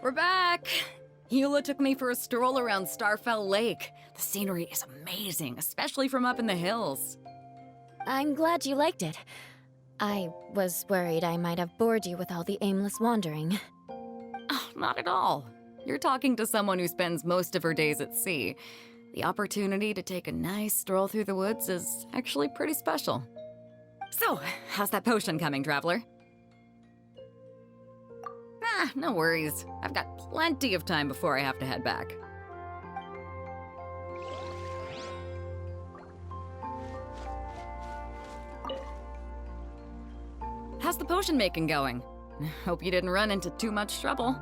We're back! Eula took me for a stroll around Starfell Lake. The scenery is amazing, especially from up in the hills. I'm glad you liked it. I was worried I might have bored you with all the aimless wandering. Oh, not at all. You're talking to someone who spends most of her days at sea. The opportunity to take a nice stroll through the woods is actually pretty special. So, how's that potion coming, Traveler? No worries. I've got plenty of time before I have to head back. How's the potion making going? Hope you didn't run into too much trouble.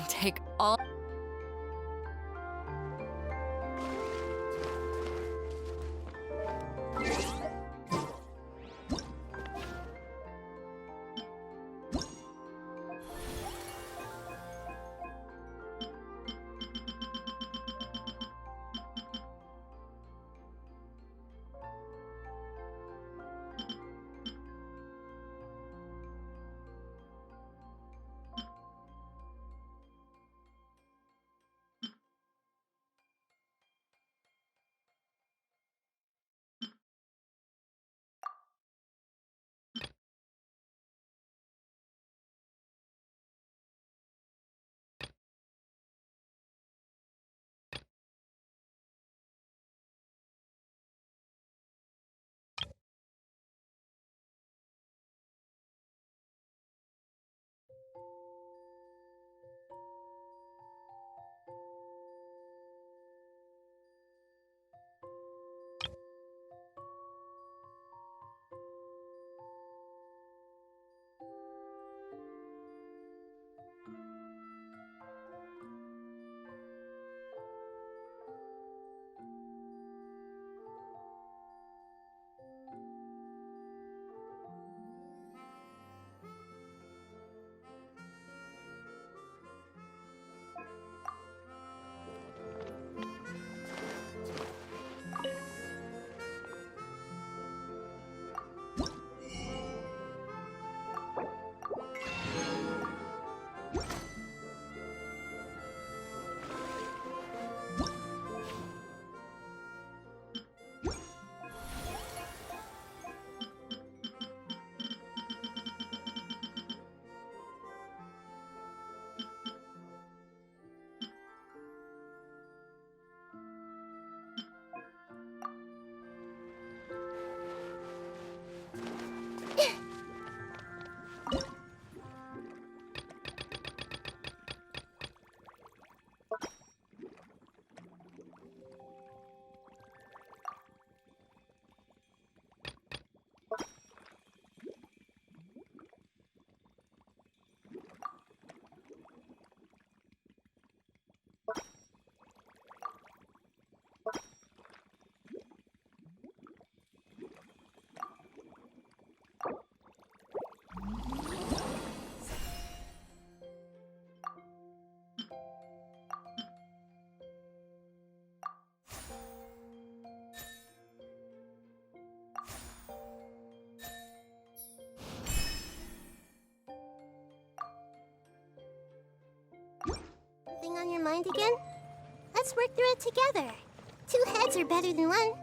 Take all... Thing on your mind again? Let's Let's work through it together. 2 heads are better than 1.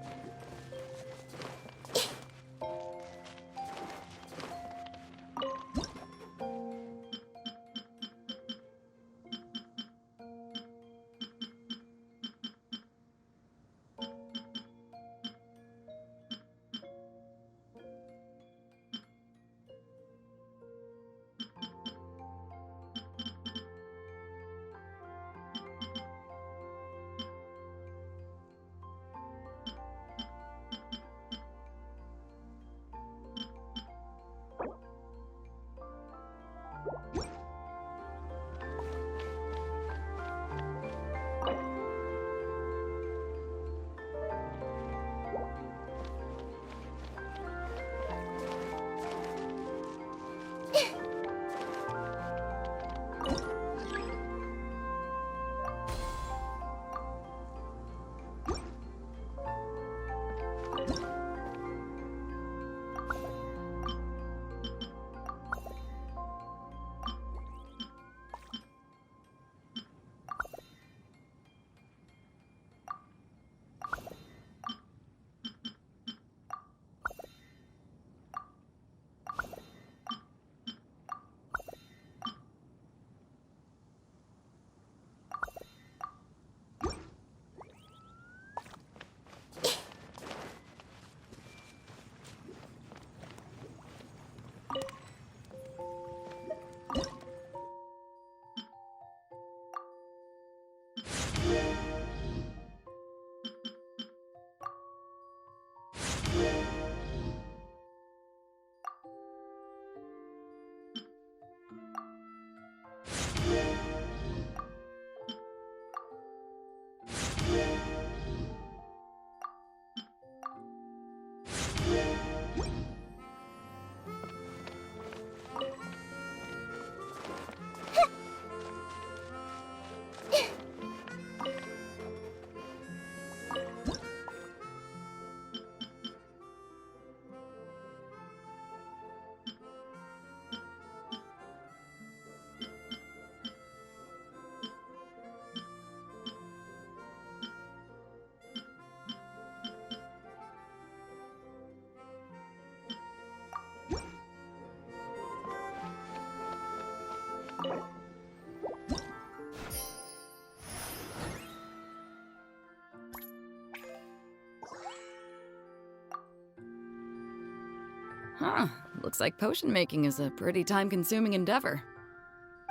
Huh. Looks like potion making is a pretty time-consuming endeavor.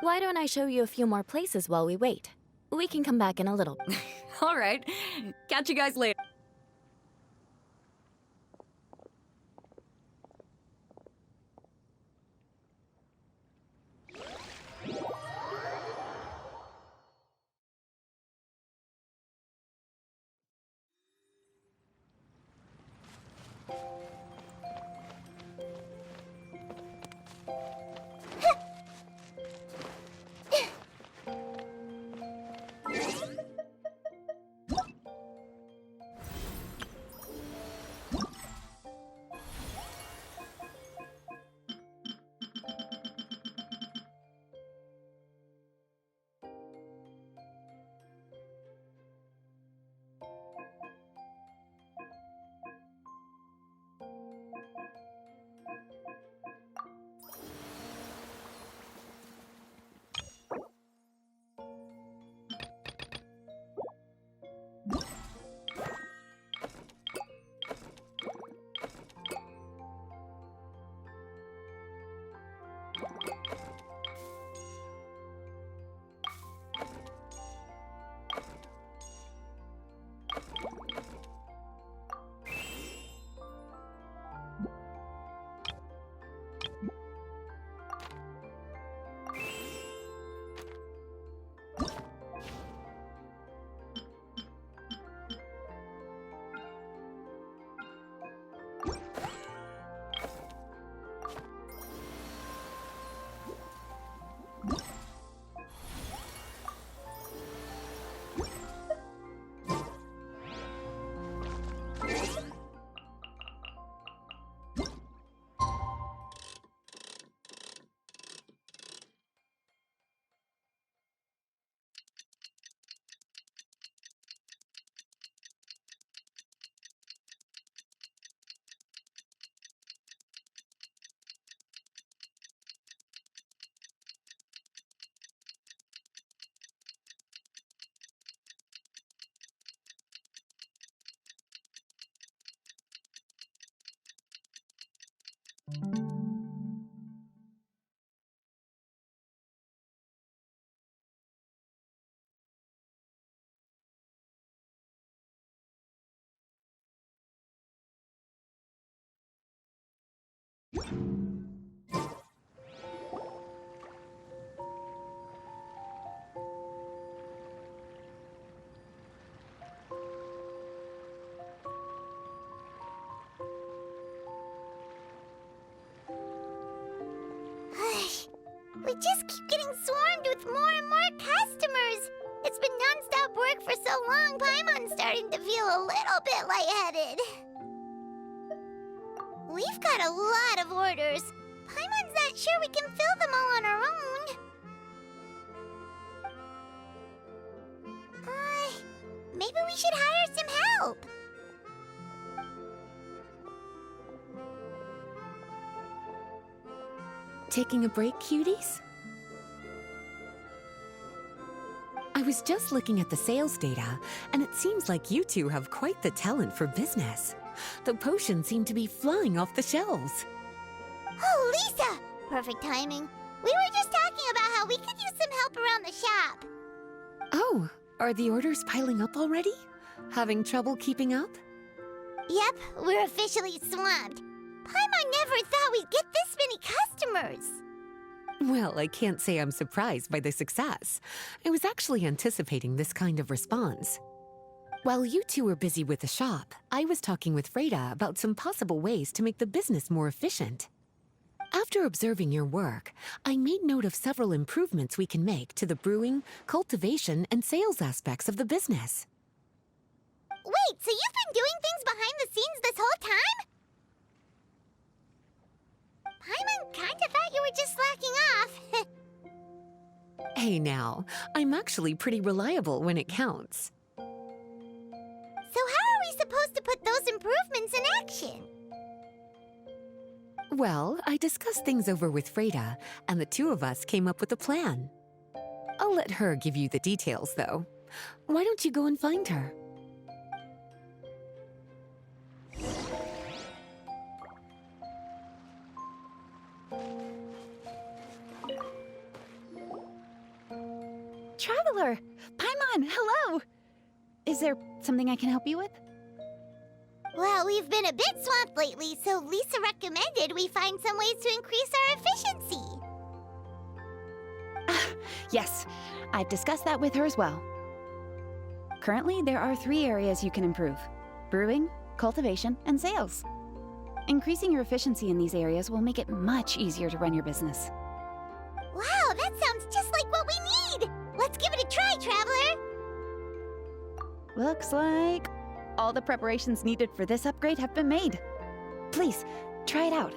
Why don't I show you a few more places while we wait? We can come back in a little. All right. Catch you guys later. We just keep getting swarmed with more and more customers. It's been non-stop work for so long, Paimon's starting to feel a little bit lightheaded. We've got a lot of orders. Paimon's not sure we can fill them all on our own. Maybe we should hire some help. Taking a break, cuties? I was just looking at the sales data, and it seems like you two have quite the talent for business. The potions seem to be flying off the shelves. Oh, Lisa! Perfect timing. We were just talking about how we could use some help around the shop. Oh, are the orders piling up already? Having trouble keeping up? Yep, we're officially swamped. Paimon never thought we'd get this many customers. Well, I can't say I'm surprised by the success. I was actually anticipating this kind of response. While you two were busy with the shop, I was talking with Freda about some possible ways to make the business more efficient. After observing your work, I made note of several improvements we can make to the brewing, cultivation, and sales aspects of the business. Wait, so you've been doing things behind the scenes this whole time? Paimon kinda thought you were just slacking off. Hey now, I'm actually pretty reliable when it counts. So how are we supposed to put those improvements in action? Well, I discussed things over with Freda, and the two of us came up with a plan. I'll let her give you the details, though. Why don't you go and find her? Traveler! Paimon, hello! Is there something I can help you with? Well, we've been a bit swamped lately, so Lisa recommended we find some ways to increase our efficiency. Yes, I've discussed that with her as well. Currently, there are 3 areas you can improve: brewing, cultivation, and sales. Increasing your efficiency in these areas will make it much easier to run your business. Wow, that sounds just like what we need! Let's give it a try, Traveler! Looks like all the preparations needed for this upgrade have been made. Please, try it out.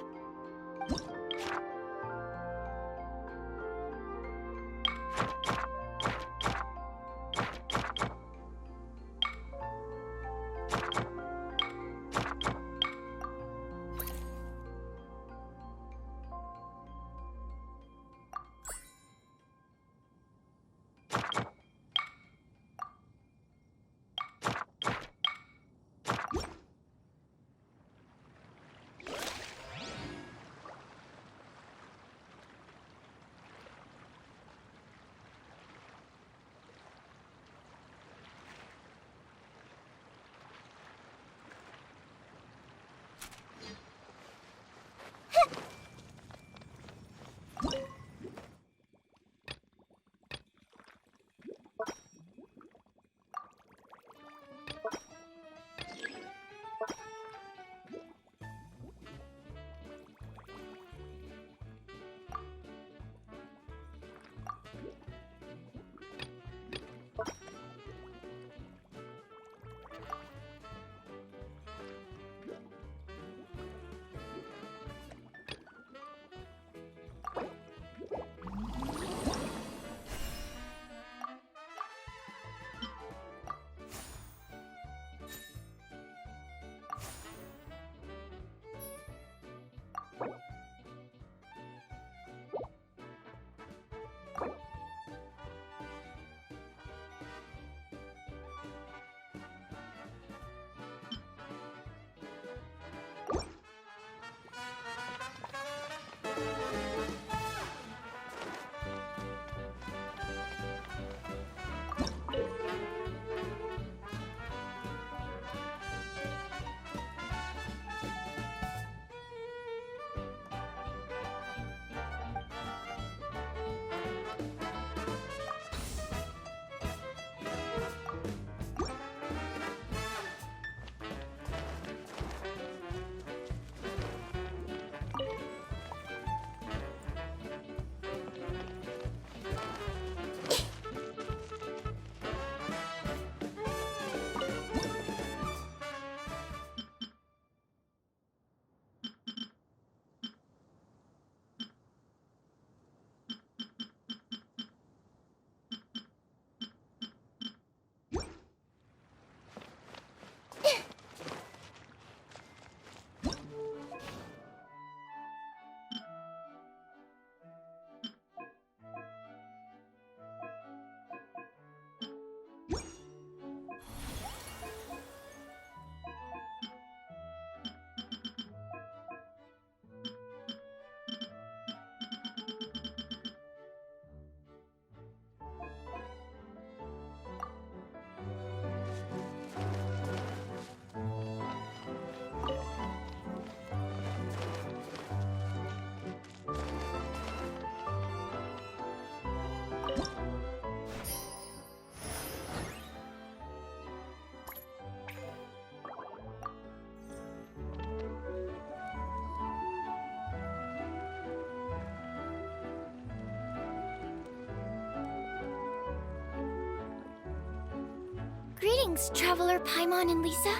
Greetings, Traveler Paimon and Lisa.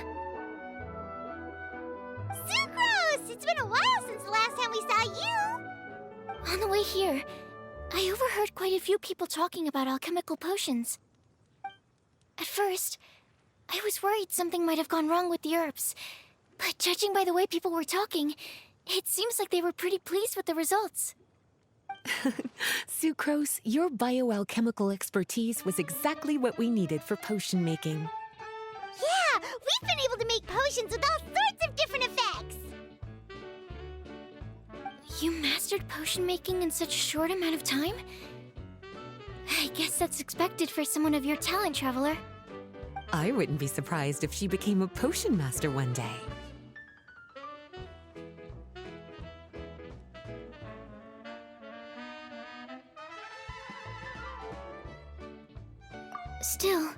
Sucrose! It's been a while since the last time we saw you! On the way here, I overheard quite a few people talking about alchemical potions. At first, I was worried something might have gone wrong with the herbs, but judging by the way people were talking, it seems like they were pretty pleased with the results. Sucrose, your bioalchemical expertise was exactly what we needed for potion making. Yeah, we've been able to make potions with all sorts of different effects! You mastered potion making in such a short amount of time? I guess that's expected for someone of your talent, Traveler. I wouldn't be surprised if she became a potion master one day. Still,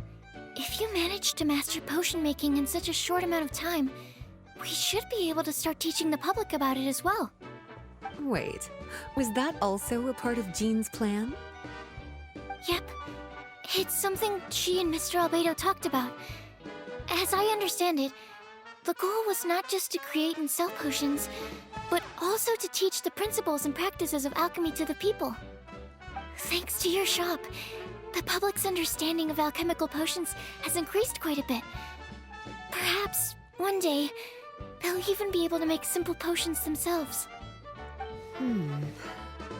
if you managed to master potion making in such a short amount of time, we should be able to start teaching the public about it as well. Wait, was that also a part of Jean's plan? Yep. It's something she and Mr. Albedo talked about. As I understand it, the goal was not just to create and sell potions, but also to teach the principles and practices of alchemy to the people. Thanks to your shop, the public's understanding of alchemical potions has increased quite a bit. Perhaps, one day, they'll even be able to make simple potions themselves.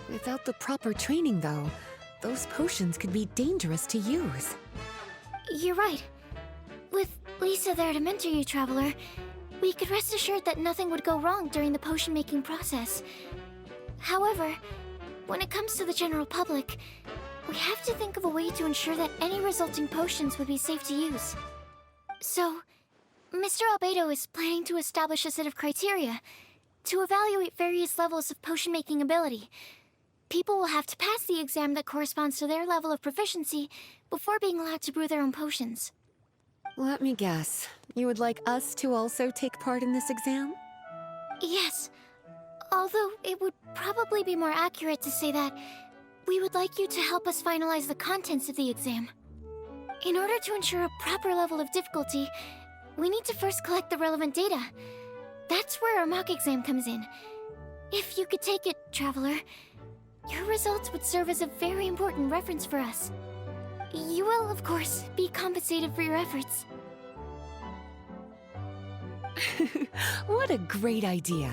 Without the proper training, though, those potions could be dangerous to use. You're right. With Lisa there to mentor you, Traveler, we could rest assured that nothing would go wrong during the potion-making process. However, when it comes to the general public, we have to think of a way to ensure that any resulting potions would be safe to use. So, Mr. Albedo is planning to establish a set of criteria to evaluate various levels of potion-making ability. People will have to pass the exam that corresponds to their level of proficiency before being allowed to brew their own potions. Let me guess. You would like us to also take part in this exam? Yes, although it would probably be more accurate to say that we would like you to help us finalize the contents of the exam. In order to ensure a proper level of difficulty, we need to first collect the relevant data. That's where our mock exam comes in. If you could take it, Traveler, your results would serve as a very important reference for us. You will, of course, be compensated for your efforts. What a great idea.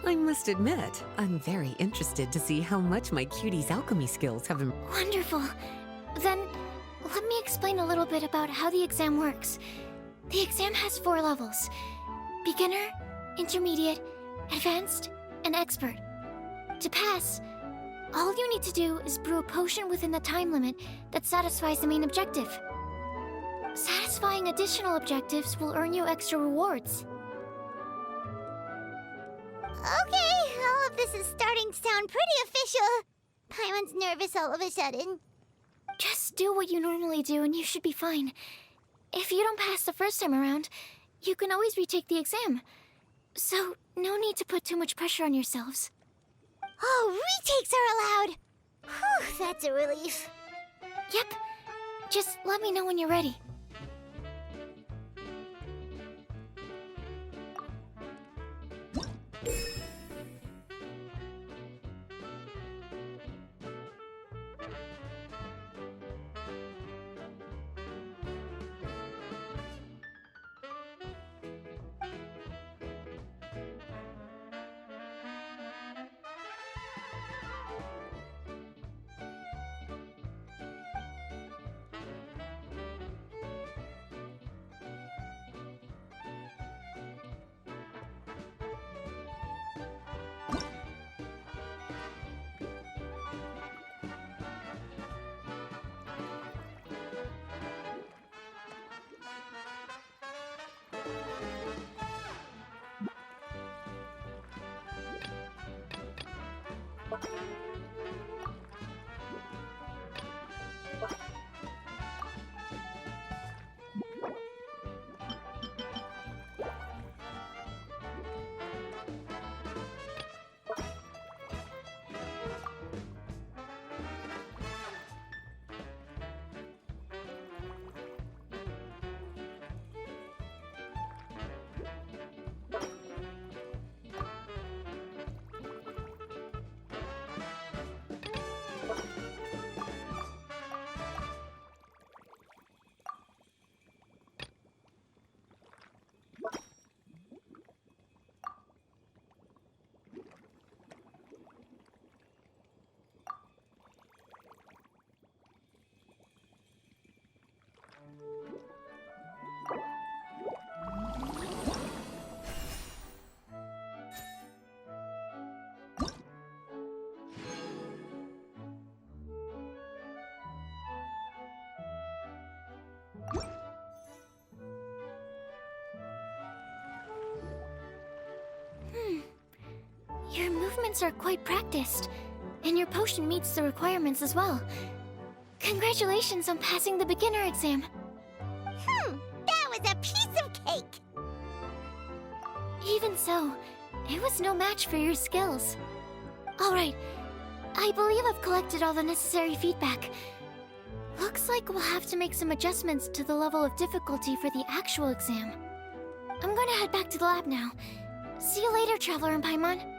I must admit, I'm very interested to see how much my cutie's alchemy skills have improved. Wonderful. Then, let me explain a little bit about how the exam works. The exam has 4 levels: beginner, intermediate, advanced, and expert. To pass, all you need to do is brew a potion within the time limit that satisfies the main objective. Satisfying additional objectives will earn you extra rewards. Okay, all of this is starting to sound pretty official. Paimon's nervous all of a sudden. Just do what you normally do and you should be fine. If you don't pass the first time around, you can always retake the exam. So, no need to put too much pressure on yourselves. Oh, retakes are allowed! Whew, that's a relief. Yep. Just let me know when you're ready. Your movements are quite practiced, and your potion meets the requirements as well. Congratulations on passing the beginner exam. That was a piece of cake! Even so, it was no match for your skills. Alright, I believe I've collected all the necessary feedback. Looks like we'll have to make some adjustments to the level of difficulty for the actual exam. I'm gonna head back to the lab now. See you later, Traveler and Paimon.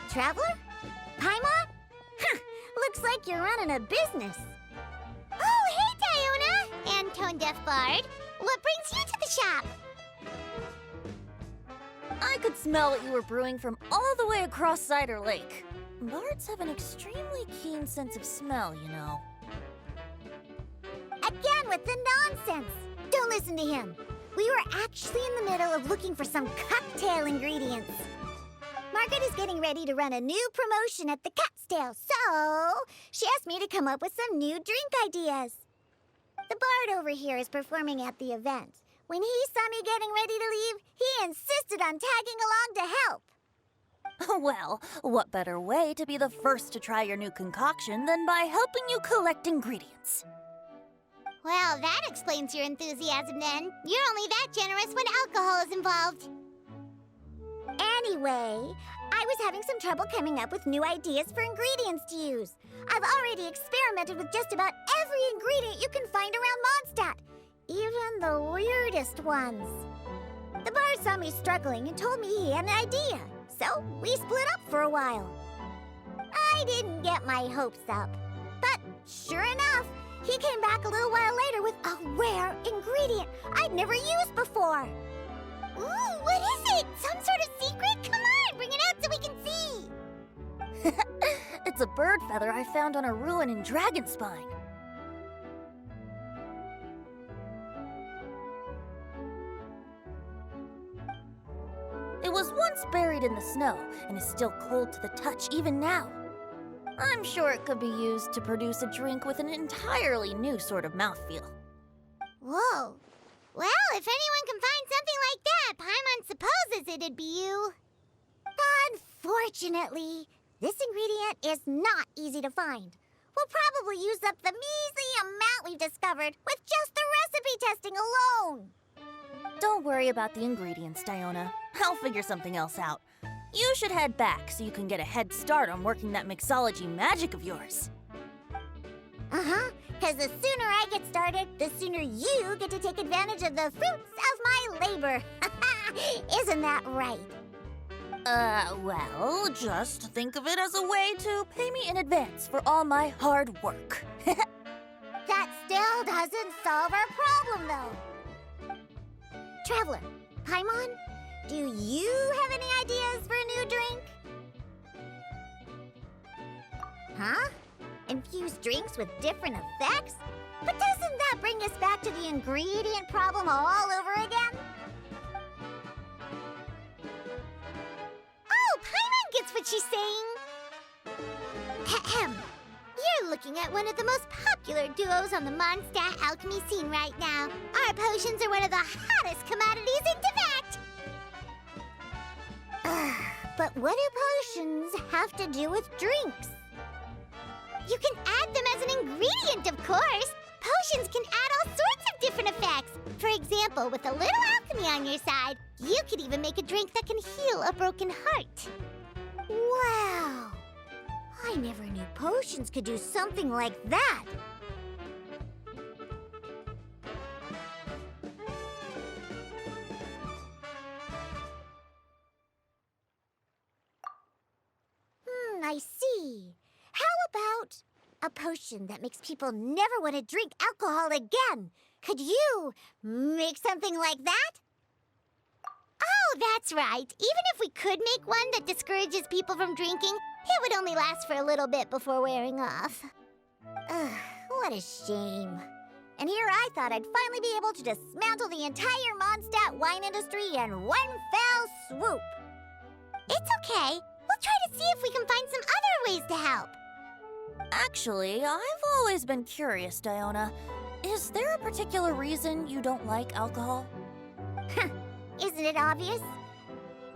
Traveler? Paimon? Huh, looks like you're running a business. Oh, hey, Diona! And Tone Deaf Bard. What brings you to the shop? I could smell what you were brewing from all the way across Cider Lake. Bards have an extremely keen sense of smell, you know. Again with the nonsense! Don't listen to him. We were actually in the middle of looking for some cocktail ingredients. Margaret is getting ready to run a new promotion at the Catstail, so she asked me to come up with some new drink ideas. The bard over here is performing at the event. When he saw me getting ready to leave, he insisted on tagging along to help. Well, what better way to be the first to try your new concoction than by helping you collect ingredients? Well, that explains your enthusiasm then. You're only that generous when alcohol is involved. Anyway, I was having some trouble coming up with new ideas for ingredients to use. I've already experimented with just about every ingredient you can find around Mondstadt, even the weirdest ones. The bar saw me struggling and told me he had an idea, so we split up for a while. I didn't get my hopes up, but sure enough, he came back a little while later with a rare ingredient I'd never used before. Ooh, what is it? Some sort of secret? Come on, bring it out so we can see. It's a bird feather I found on a ruin in Dragonspine. It was once buried in the snow and is still cold to the touch even now. I'm sure it could be used to produce a drink with an entirely new sort of mouthfeel. Whoa. Well, if anyone can find something like that, Paimon supposes it'd be you. Unfortunately, this ingredient is not easy to find. We'll probably use up the measly amount we've discovered with just the recipe testing alone. Don't worry about the ingredients, Diona. I'll figure something else out. You should head back so you can get a head start on working that mixology magic of yours. Uh-huh, because the sooner I get started, the sooner you get to take advantage of the fruits of my labor. Isn't that right? Well, just think of it as a way to pay me in advance for all my hard work. That still doesn't solve our problem, though. Traveler, Paimon, do you have any ideas for a new drink? Huh? Infuse drinks with different effects? But doesn't that bring us back to the ingredient problem all over again? Oh, Paimon gets what she's saying. Ahem. You're looking at one of the most popular duos on the Mondstadt alchemy scene right now. Our potions are one of the hottest commodities in Tibet. But what do potions have to do with drinks? You can add them as an ingredient, of course. Potions can add all sorts of different effects. For example, with a little alchemy on your side, you could even make a drink that can heal a broken heart. Wow! I never knew potions could do something like that. I see. How about a potion that makes people never want to drink alcohol again? Could you make something like that? Oh, that's right. Even if we could make one that discourages people from drinking, it would only last for a little bit before wearing off. Ugh, what a shame. And here I thought I'd finally be able to dismantle the entire Mondstadt wine industry in one fell swoop. It's okay. We'll try to see if we can find some other ways to help. Actually, I've always been curious, Diona. Is there a particular reason you don't like alcohol? Isn't it obvious?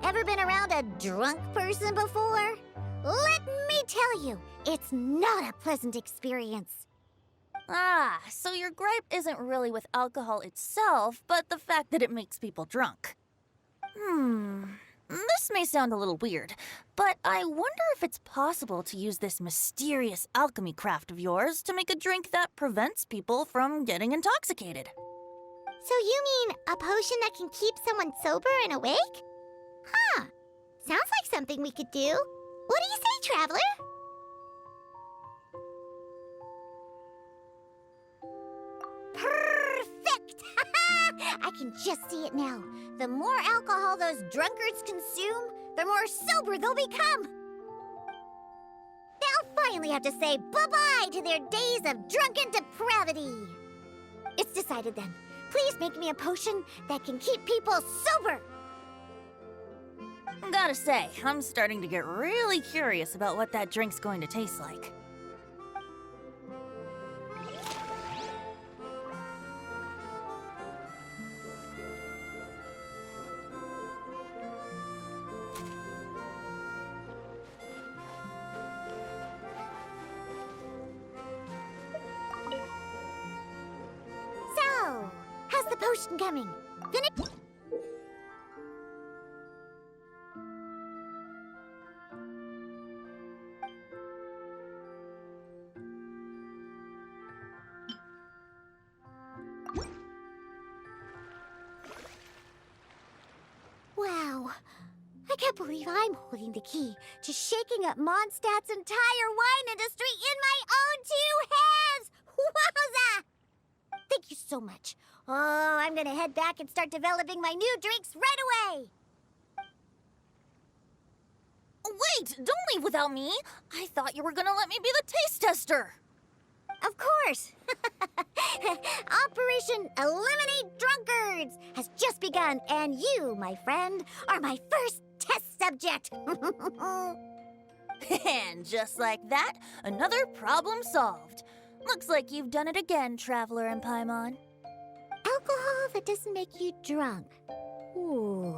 Ever been around a drunk person before? Let me tell you, it's not a pleasant experience. Ah, so your gripe isn't really with alcohol itself, but the fact that it makes people drunk. This may sound a little weird, but I wonder if it's possible to use this mysterious alchemy craft of yours to make a drink that prevents people from getting intoxicated. So you mean a potion that can keep someone sober and awake? Huh. Sounds like something we could do. What do you say, Traveler? Perfect! I can just see it now. The more alcohol those drunkards consume, the more sober they'll become. They'll finally have to say bye-bye to their days of drunken depravity. It's decided then. Please make me a potion that can keep people sober. Gotta say, I'm starting to get really curious about what that drink's going to taste like. So, how's the potion coming? Gonna... Wow, I can't believe I'm holding the key to shaking up Mondstadt's entire wine industry in my own two hands! Wowza! Thank you so much. Oh, I'm gonna head back and start developing my new drinks right away! Wait, don't leave without me! I thought you were gonna let me be the taste tester! Of course! Operation Eliminate Drunkards has just begun, and you, my friend, are my first test subject! And just like that, another problem solved. Looks like you've done it again, Traveler and Paimon. Alcohol that doesn't make you drunk. Ooh,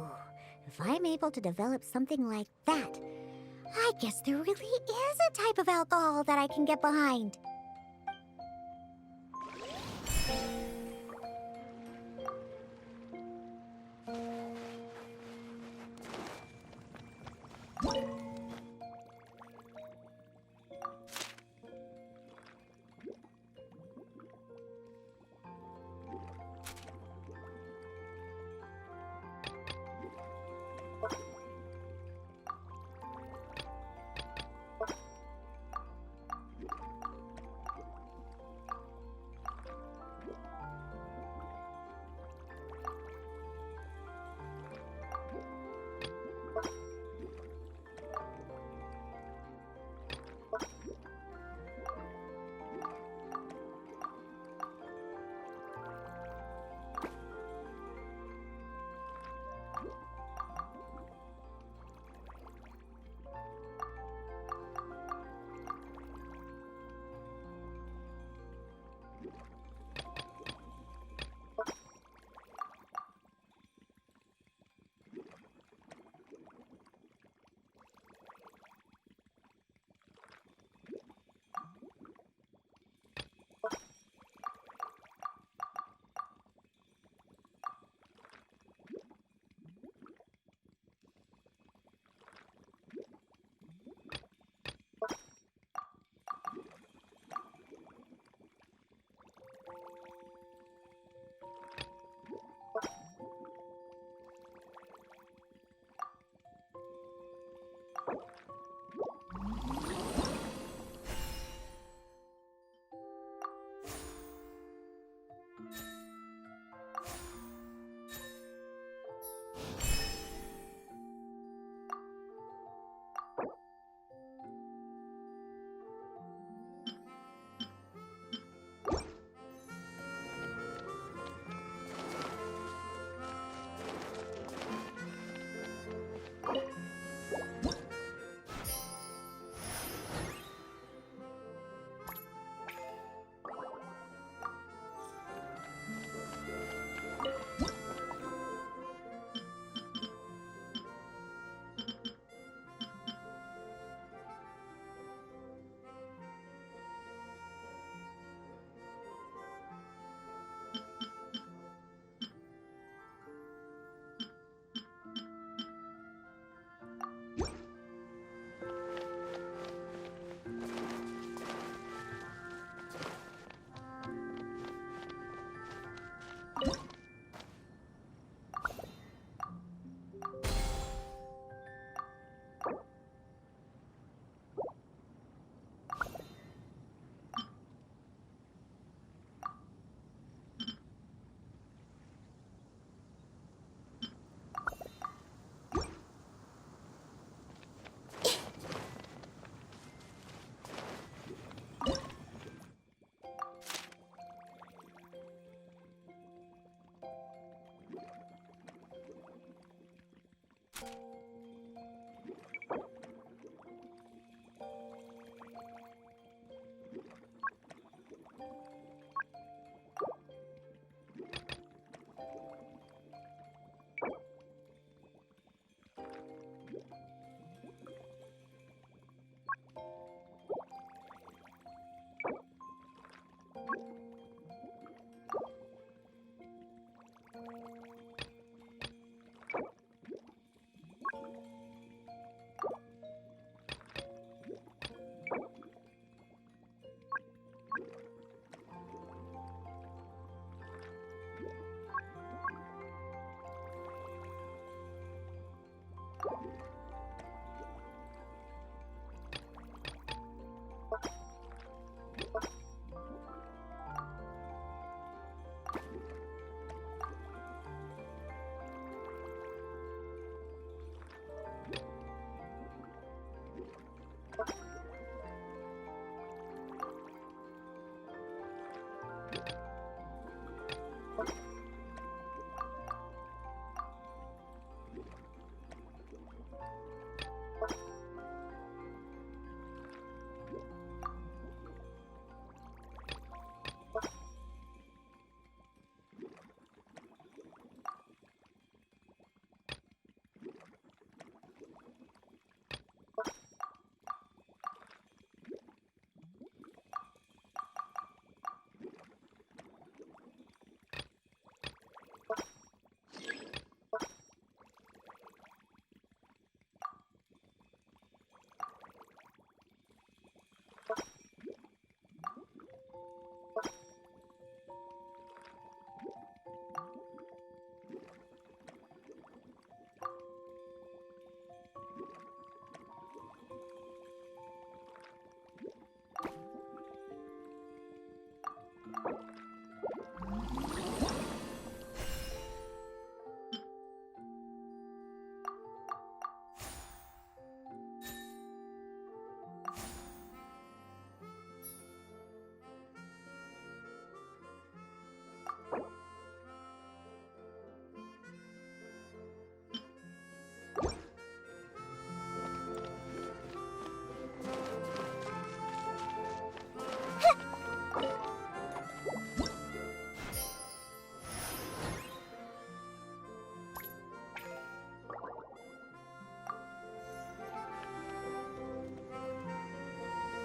if I'm able to develop something like that, I guess there really is a type of alcohol that I can get behind.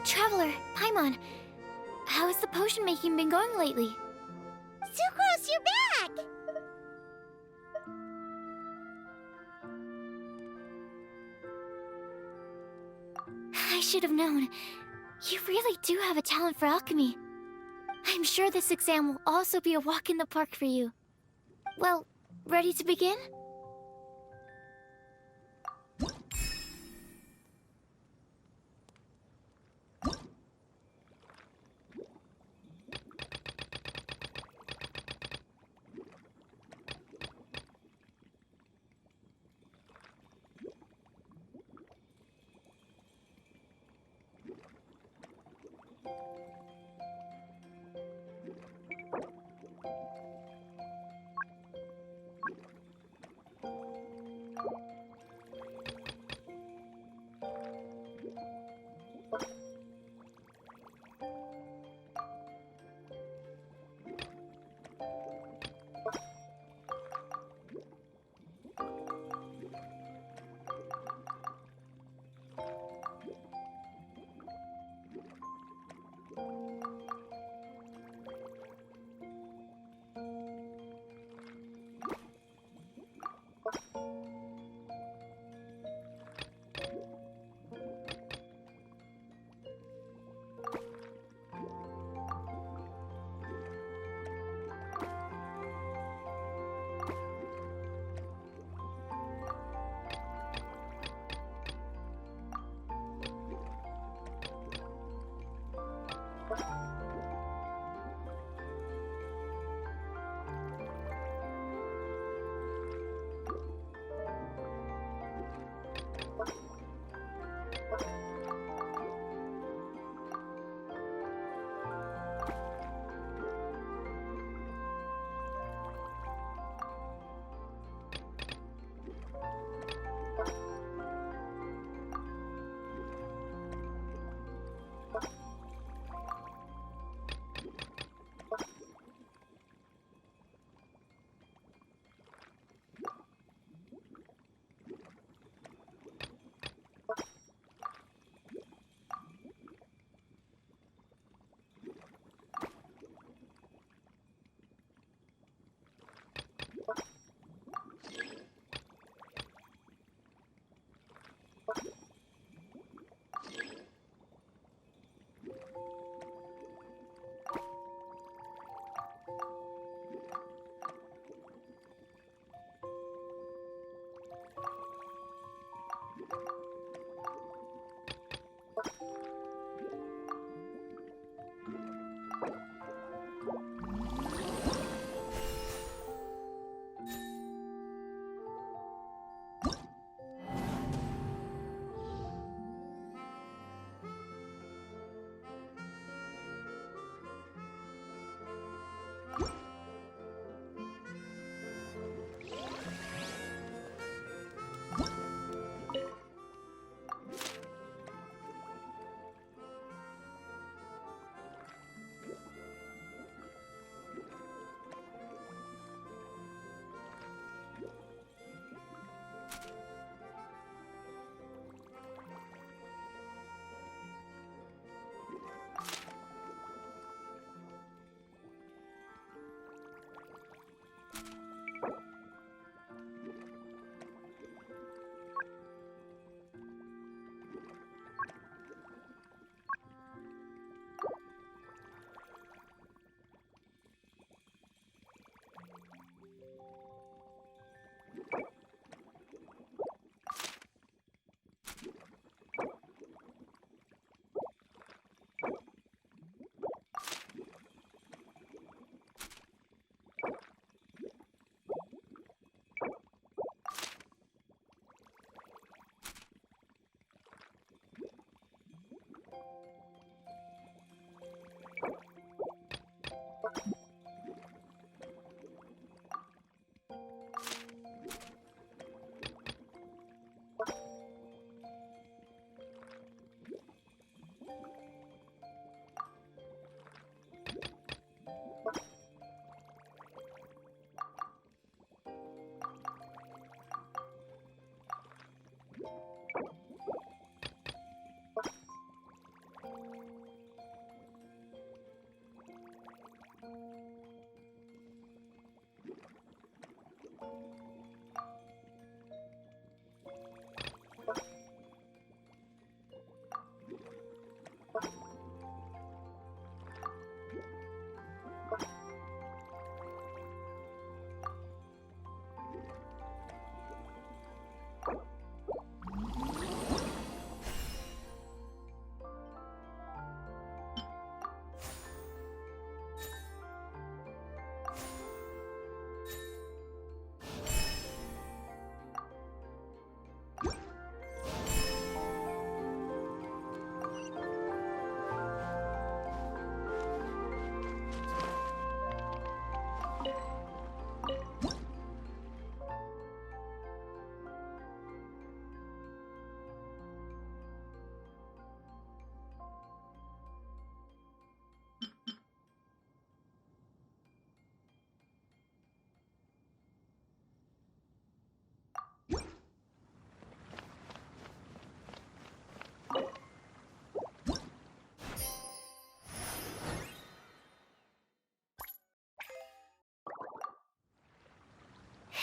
Traveler, Paimon, how has the potion making been going lately? Sucrose, you're back! I should have known. You really do have a talent for alchemy. I'm sure this exam will also be a walk in the park for you. Well, ready to begin?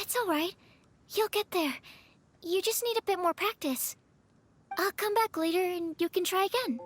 It's alright. You'll get there. You just need a bit more practice. I'll come back later and you can try again.